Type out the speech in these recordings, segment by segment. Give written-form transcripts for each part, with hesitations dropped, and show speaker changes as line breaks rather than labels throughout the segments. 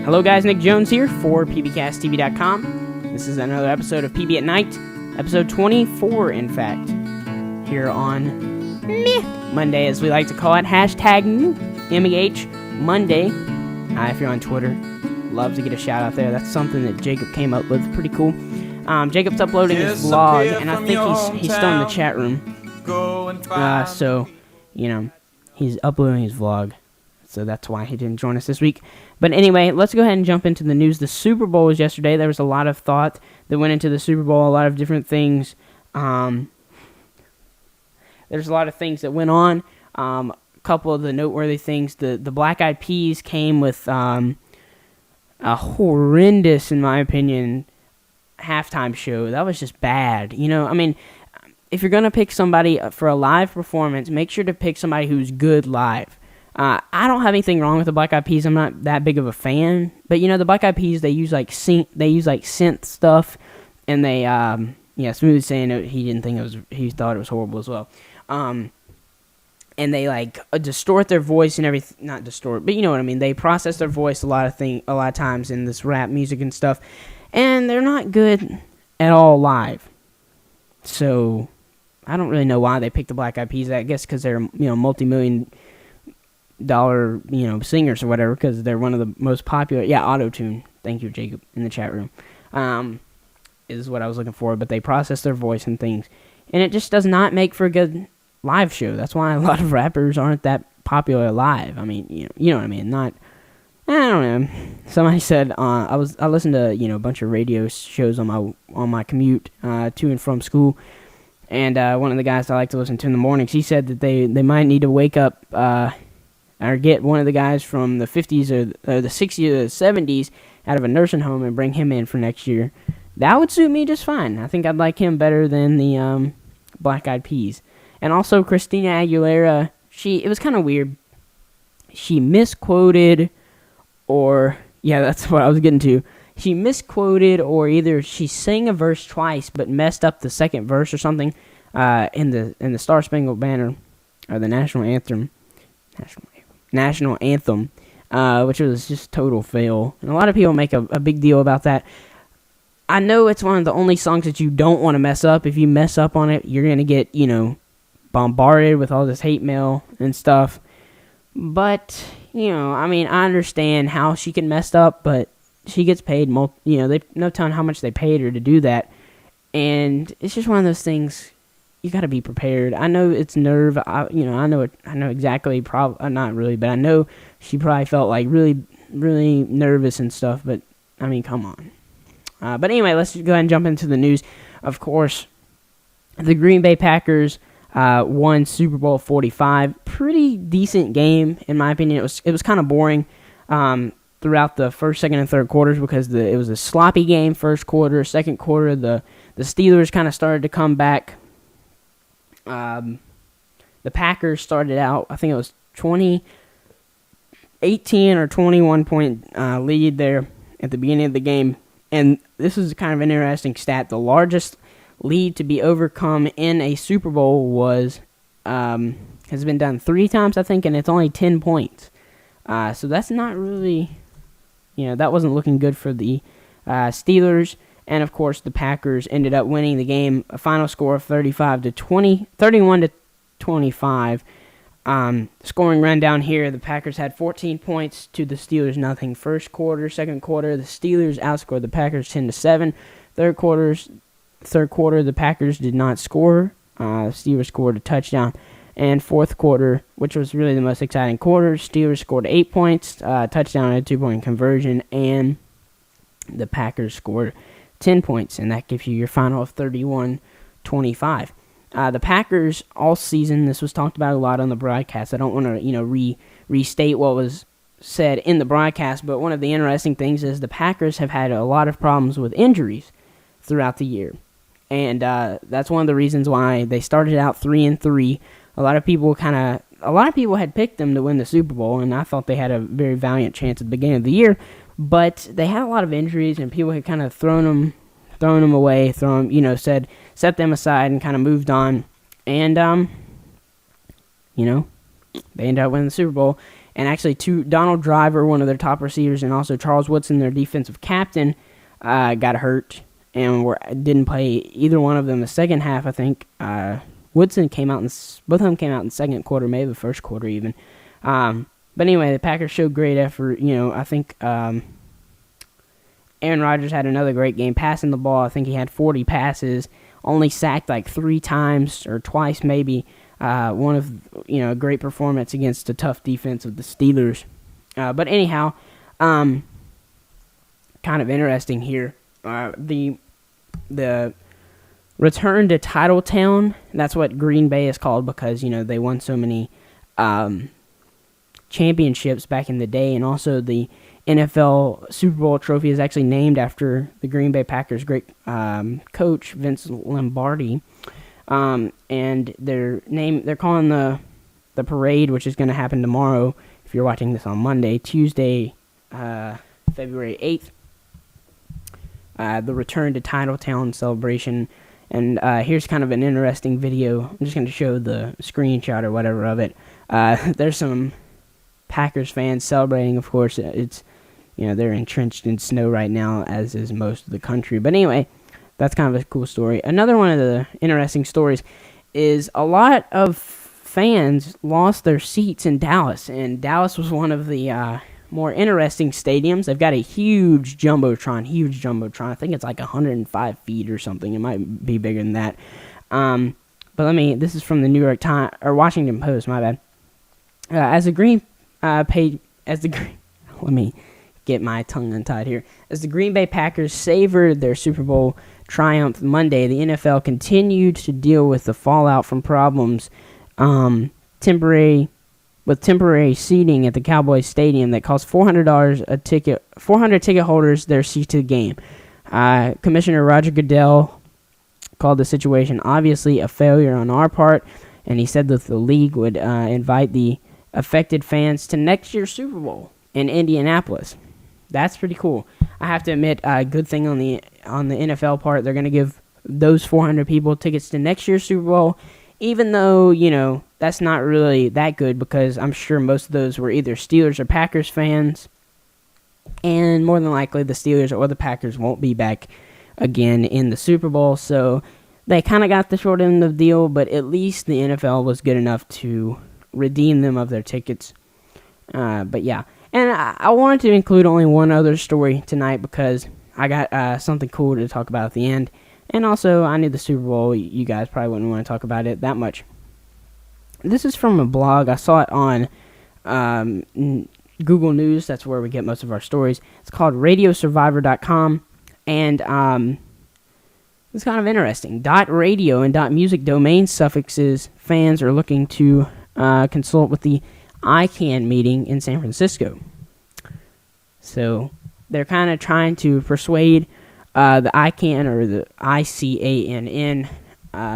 Hello guys, Nick Jones here for pbcasttv.com. This is another episode of PB at Night, episode 24 in fact, here on Monday as we like to call it, hashtag MEH Monday. If you're on Twitter, love to get a shout out there. That's something that Jacob came up with, pretty cool. Jacob's uploading his vlog, and I think he's still in the chat room. So, he's uploading his vlog. So that's why he didn't join us this week. But anyway, let's go ahead and jump into the news. The Super Bowl was yesterday. There was a lot of thought that went into the Super Bowl, a lot of different things. There's a lot of things that went on. A couple of the noteworthy things. The Black Eyed Peas came with a horrendous, in my opinion, halftime show. That was just bad. If you're going to pick somebody for a live performance, make sure to pick somebody who's good live. I don't have anything wrong with the Black Eyed Peas. I'm not that big of a fan, but the Black Eyed Peas, they use like synth stuff, and they Smooth saying he thought it was horrible as well. And they distort their voice and everything. Not distort, but you know what I mean. They process their voice a lot of times in this rap music and stuff, and they're not good at all live. So I don't really know why they picked the Black Eyed Peas. I guess because they're multi-million dollar singers or whatever, because they're one of the most popular. Auto-tune, thank you Jacob in the chat room, is what I was looking for. But they process their voice and things, and it just does not make for a good live show. That's why a lot of rappers aren't that popular live. I mean, you know what I mean. I don't know. Somebody said I listened to a bunch of radio shows on my commute to and from school, and one of the guys I like to listen to in the mornings, he said that they might need to wake up or get one of the guys from the 50s or the 60s or the 70s out of a nursing home and bring him in for next year. That would suit me just fine. I think I'd like him better than the Black Eyed Peas. And also Christina Aguilera, it was kind of weird. She misquoted, or that's what I was getting to. She misquoted, or either she sang a verse twice but messed up the second verse or something in the Star Spangled Banner, or the national anthem, which was just total fail. And a lot of people make a big deal about that. I know it's one of the only songs that you don't want to mess up. If you mess up on it, you're going to get, bombarded with all this hate mail and stuff. But, I understand how she can mess up, but she gets paid, they no telling how much they paid her to do that. And it's just one of those things. You got to be prepared. I know it's nerve. I know exactly. Not really, but I know she probably felt like really, really nervous and stuff. But I mean, come on. But anyway, let's just go ahead and jump into the news. Of course, the Green Bay Packers won Super Bowl 45. Pretty decent game, in my opinion. It was kind of boring throughout the first, second, and third quarters because it was a sloppy game. First quarter, second quarter, the Steelers kind of started to come back. The Packers started out, I think it was 18 or 21 point lead there at the beginning of the game. And this is kind of an interesting stat. The largest lead to be overcome in a Super Bowl has been done 3 times, I think, and it's only 10 points. So that's not really, that wasn't looking good for the Steelers. And of course, the Packers ended up winning the game, a final score of 31 to 25. Scoring rundown here: the Packers had 14 points to the Steelers nothing. First quarter, second quarter, the Steelers outscored the Packers 10-7. Third quarter, the Packers did not score. The Steelers scored a touchdown. And fourth quarter, which was really the most exciting quarter, Steelers scored 8 points, touchdown and a 2-point conversion, and the Packers scored 10 points, and that gives you your final of 31-25. The Packers all season, this was talked about a lot on the broadcast. I don't want to, restate what was said in the broadcast, but one of the interesting things is the Packers have had a lot of problems with injuries throughout the year, and that's one of the reasons why they started out 3-3. A lot of people had picked them to win the Super Bowl, and I thought they had a very valiant chance at the beginning of the year. But they had a lot of injuries, and people had kind of thrown them away, set them aside, and kind of moved on. And they ended up winning the Super Bowl. And actually, Donald Driver, one of their top receivers, and also Charles Woodson, their defensive captain, got hurt and didn't play either one of them the second half. I think Woodson came out, both of them came out in the second quarter, maybe the first quarter even. But anyway, the Packers showed great effort. I think Aaron Rodgers had another great game passing the ball. I think he had 40 passes, only sacked like 3 times or twice maybe. One of a great performance against a tough defense of the Steelers. But anyhow, kind of interesting here. The return to Titletown. That's what Green Bay is called because they won so many championships back in the day, and also the NFL Super Bowl trophy is actually named after the Green Bay Packers' great coach Vince Lombardi. And they're calling the parade, which is going to happen tomorrow. If you're watching this on Monday, Tuesday, February 8th, the return to Titletown celebration. And here's kind of an interesting video. I'm just going to show the screenshot or whatever of it. There's some Packers fans celebrating. Of course, it's they're entrenched in snow right now, as is most of the country. But anyway, that's kind of a cool story. Another one of the interesting stories is a lot of fans lost their seats in Dallas, and Dallas was one of the more interesting stadiums. They've got a huge jumbotron. I think it's like 105 feet or something. It might be bigger than that. But this is from the New York Times or Washington Post. My bad. Let me get my tongue untied here. As the Green Bay Packers savored their Super Bowl triumph Monday, the NFL continued to deal with the fallout from problems temporary seating at the Cowboys Stadium that cost $400 a ticket. 400 ticket holders their seat to the game. Commissioner Roger Goodell called the situation obviously a failure on our part, and he said that the league would invite the affected fans to next year's Super Bowl in Indianapolis. That's pretty cool. I have to admit, good thing on the NFL part, they're going to give those 400 people tickets to next year's Super Bowl, even though, that's not really that good because I'm sure most of those were either Steelers or Packers fans, and more than likely the Steelers or the Packers won't be back again in the Super Bowl, so they kind of got the short end of the deal, but at least the NFL was good enough to redeem them of their tickets. But yeah. And I wanted to include only one other story tonight because I got something cool to talk about at the end. And also, I knew the Super Bowl. You guys probably wouldn't want to talk about it that much. This is from a blog. I saw it on Google News. That's where we get most of our stories. It's called radiosurvivor.com. And it's kind of interesting. .radio and .music domain suffixes fans are looking to consult with the ICANN meeting in San Francisco. So they're kind of trying to persuade the ICANN or the ICANN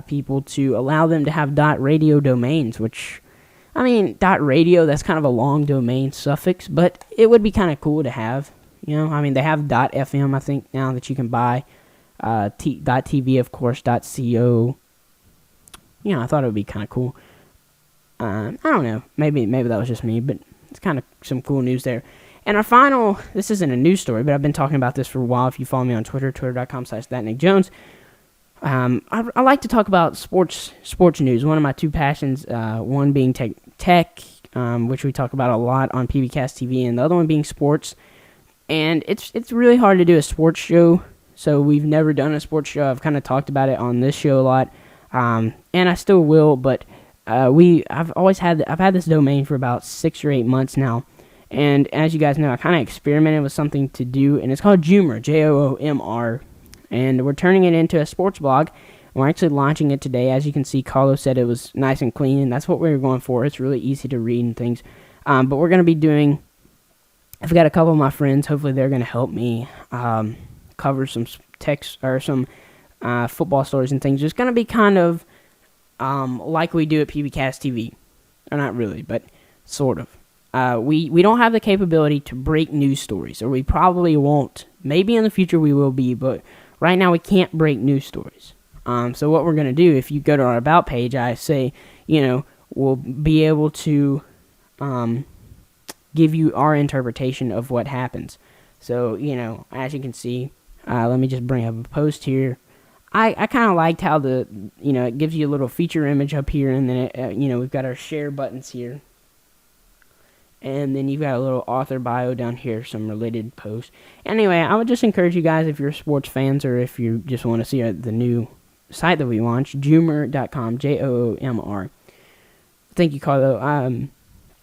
people to allow them to have .radio domains, which, .radio, that's kind of a long domain suffix, but it would be kind of cool to have. They have .fm, I think, now that you can buy. .tv, of course, .co. I thought it would be kind of cool. I don't know. Maybe that was just me, but it's kind of some cool news there. And our final, this isn't a news story, but I've been talking about this for a while. If you follow me on Twitter, twitter.com/thatnickjones. I like to talk about sports news. One of my two passions, one being tech, which we talk about a lot on pbcasttv, and the other one being sports. And it's really hard to do a sports show, so we've never done a sports show. I've kind of talked about it on this show a lot, and I still will, but I've had this domain for about 6 or 8 months now, and as you guys know, I kind of experimented with something to do, and it's called Joomr, Joomr, and we're turning it into a sports blog. We're actually launching it today. As you can see, Carlos said it was nice and clean, and that's what we were going for. It's really easy to read and things, but we're going to be doing, I've got a couple of my friends, hopefully they're going to help me cover some text or some football stories and things. It's going to be kind of like we do at PBcast TV. Or not really, but sort of. We don't have the capability to break news stories, or we probably won't. Maybe in the future we will be, but right now we can't break news stories. So what we're going to do, if you go to our About page, I say, we'll be able to give you our interpretation of what happens. So, as you can see, let me just bring up a post here. I kind of liked how it gives you a little feature image up here, and then, we've got our share buttons here. And then you've got a little author bio down here, some related posts. Anyway, I would just encourage you guys, if you're sports fans or if you just want to see the new site that we launched, Joomr.com, Joomr. Thank you, Carlo.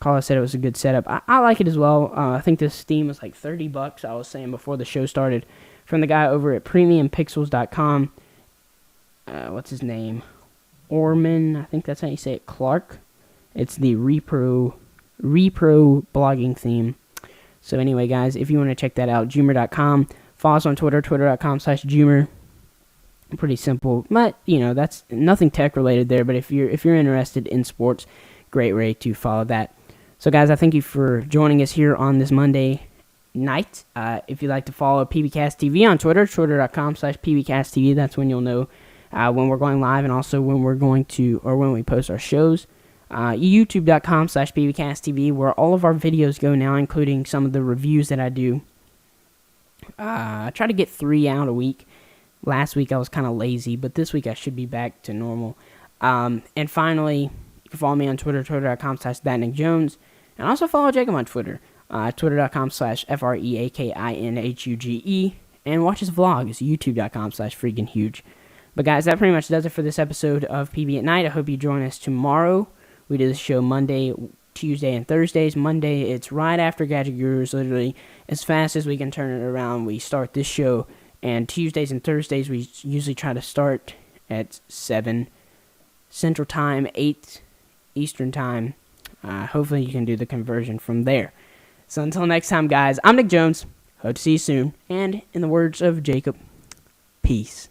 Carlo said it was a good setup. I like it as well. I think this theme was like $30, I was saying before the show started, from the guy over at premiumpixels.com. What's his name? Orman, I think that's how you say it, Clark. It's the repro blogging theme. So anyway, guys, if you want to check that out, Joomr.com. Follow us on Twitter, twitter.com/Joomr. Pretty simple, but that's nothing tech related there. But if you're interested in sports, great way to follow that. So guys, I thank you for joining us here on this Monday night. If you'd like to follow pbcasttv on Twitter, twitter.com/pbcasttv. That's when you'll know when we're going live, and also when when we post our shows. YouTube.com/pbcasttv, where all of our videos go now, including some of the reviews that I do. I try to get 3 out a week. Last week I was kind of lazy, but this week I should be back to normal. And finally, you can follow me on Twitter, twitter.com/ThatNickJones, and also follow Jacob on Twitter, twitter.com/FREAKINHUGE, and watch his vlogs, youtube.com/freakinhuge. But guys, that pretty much does it for this episode of PB at Night. I hope you join us tomorrow. We do this show Monday, Tuesday, and Thursdays. Monday, it's right after Gadget Gurus, literally as fast as we can turn it around. We start this show, and Tuesdays and Thursdays, we usually try to start at 7 Central Time, 8 Eastern Time. Hopefully, you can do the conversion from there. So until next time, guys, I'm Nick Jones. Hope to see you soon. And in the words of Jacob, peace.